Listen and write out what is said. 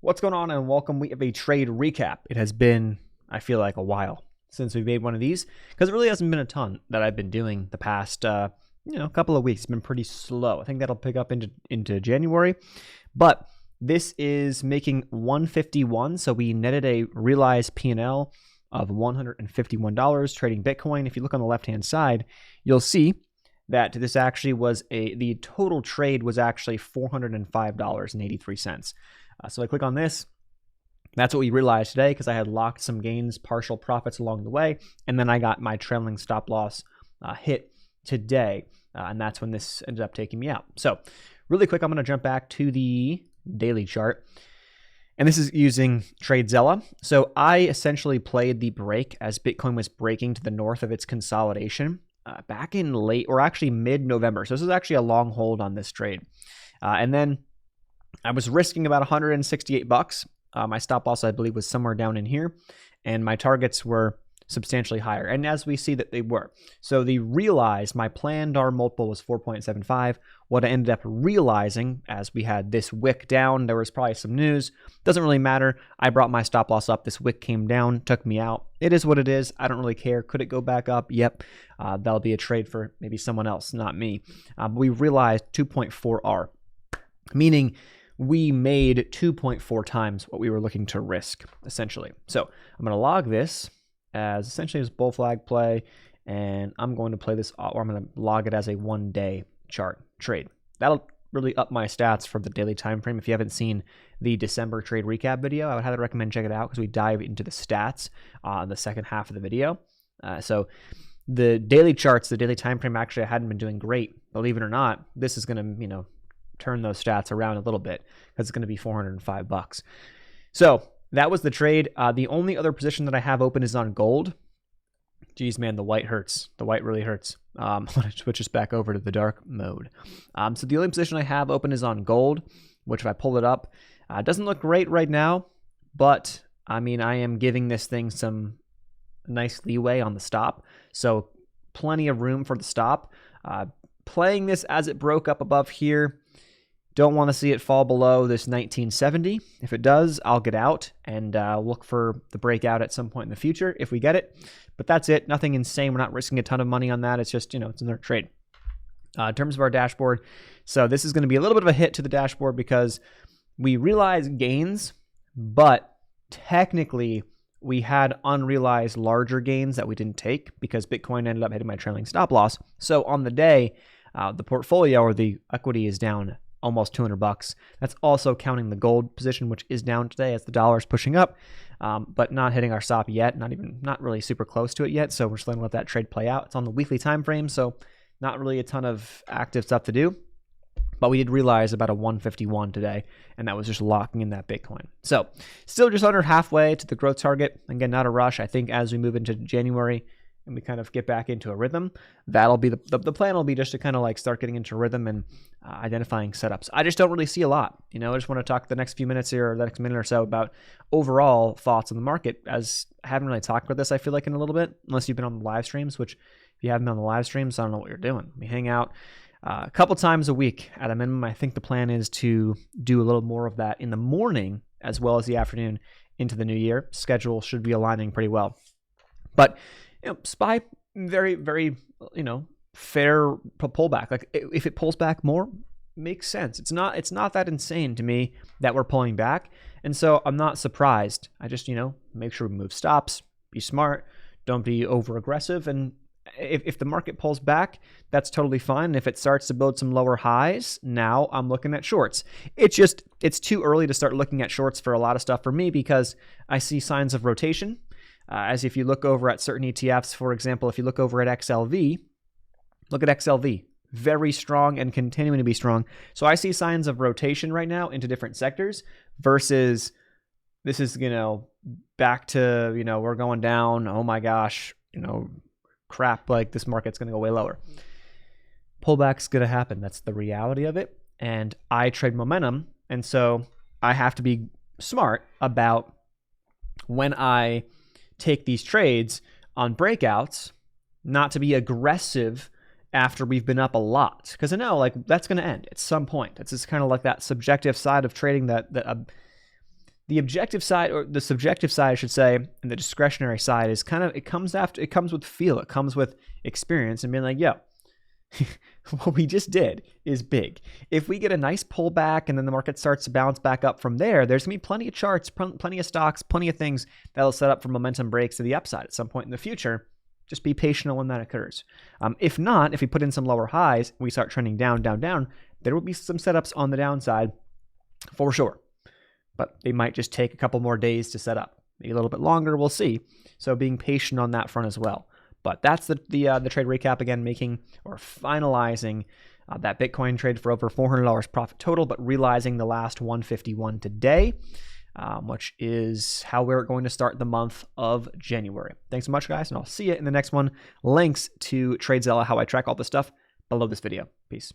What's going on, and welcome. We have a trade recap. It has been, I feel like, a while since we made one of these because it really hasn't been a ton that I've been doing the past couple of weeks. It's been pretty slow. I think that'll pick up into January, but this is making 151. So we netted a realized P&L of $151 trading Bitcoin. If you look on the left-hand side, you'll see that this actually was the total trade was actually $405.83. So I click on this. That's what we realized today because I had locked some gains, partial profits along the way, and then I got my trailing stop loss hit today, and that's when this ended up taking me out. So really quick, I'm going to jump back to the daily chart, and this is using TradeZella. So I essentially played the break as Bitcoin was breaking to the north of its consolidation back in late, or actually mid-November. So this is actually a long hold on this trade, and then I was risking about 168 bucks. My stop loss, I believe, was somewhere down in here, and my targets were substantially higher. And as we see that they were. So the realized, my planned R multiple was 4.75. What I ended up realizing as we had this wick down, there was probably some news. Doesn't really matter. I brought my stop loss up. This wick came down, took me out. It is what it is. I don't really care. Could it go back up? Yep. That'll be a trade for maybe someone else, not me. But we realized 2.4 R, meaning we made 2.4 times what we were looking to risk, essentially. So I'm going to log this as essentially as bull flag play, and I'm going to play this, or I'm going to log it as a 1-day chart trade. That'll really up my stats for the daily time frame. If you haven't seen the December trade recap video, I would highly recommend check it out because we dive into the stats in the second half of the video. So the daily charts, the daily time frame, actually I hadn't been doing great. Believe it or not, this is going to, turn those stats around a little bit because it's going to be 405 bucks. So that was the trade. The only other position that I have open is on gold. Geez, man, the white hurts. The white really hurts. I'm going to switch this back over to the dark mode. So the only position I have open is on gold, which if I pull it up, it doesn't look great right now, but I am giving this thing some nice leeway on the stop. So plenty of room for the stop. Playing this as it broke up above here. Don't want to see it fall below this 1970. If it does, I'll get out and look for the breakout at some point in the future if we get it. But that's it. Nothing insane. We're not risking a ton of money on that. It's just, it's another trade. In terms of our dashboard, so this is going to be a little bit of a hit to the dashboard because we realized gains, but technically we had unrealized larger gains that we didn't take because Bitcoin ended up hitting my trailing stop loss. So on the day, the portfolio or the equity is down almost 200 bucks. That's also counting the gold position, which is down today as the dollar is pushing up, but not hitting our stop yet. Not really super close to it yet. So we're just going to let that trade play out. It's on the weekly time frame, so not really a ton of active stuff to do. But we did realize about a 151 today, and that was just locking in that Bitcoin. So still just under halfway to the growth target. Again, not a rush. I think as we move into January and we kind of get back into a rhythm, that'll be the plan will be just to kind of like start getting into rhythm and identifying setups. I just don't really see a lot. I just want to talk the next few minutes here or the next minute or so about overall thoughts on the market, as I haven't really talked about this, I feel like, in a little bit, unless you've been on the live streams, which if you haven't been on the live streams, I don't know what you're doing. We hang out a couple times a week at a minimum. I think the plan is to do a little more of that in the morning as well as the afternoon into the new year. Schedule should be aligning pretty well. But SPY, very, very, fair pullback. Like if it pulls back more, makes sense. It's not that insane to me that we're pulling back. And so I'm not surprised. I just, make sure we move stops, be smart, don't be over aggressive. And if the market pulls back, that's totally fine. If it starts to build some lower highs, now I'm looking at shorts. It's too early to start looking at shorts for a lot of stuff for me because I see signs of rotation. As if you look over at certain ETFs, for example, if you look over at XLV, look at XLV, very strong and continuing to be strong. So I see signs of rotation right now into different sectors versus this is, back to, we're going down. Oh my gosh, crap, like this market's going to go way lower. Pullback's going to happen. That's the reality of it. And I trade momentum. And so I have to be smart about when I take these trades on breakouts, not to be aggressive after we've been up a lot. Because I know that's going to end at some point. It's just kind of like that subjective side of trading that The objective side, or the subjective side, I should say, and the discretionary side is kind of, it comes with feel, it comes with experience, and being like, yo, what we just did is big. If we get a nice pullback and then the market starts to bounce back up from there, there's gonna be plenty of charts, plenty of stocks, plenty of things that'll set up for momentum breaks to the upside at some point in the future. Just be patient when that occurs. If not, if we put in some lower highs, we start trending down, there will be some setups on the downside for sure. But they might just take a couple more days to set up. Maybe a little bit longer, we'll see. So being patient on that front as well. But that's the trade recap again, making or finalizing that Bitcoin trade for over $400 profit total, but realizing the last 151 today, which is how we're going to start the month of January. Thanks so much, guys, and I'll see you in the next one. Links to TradeZella, how I track all this stuff, below this video. Peace.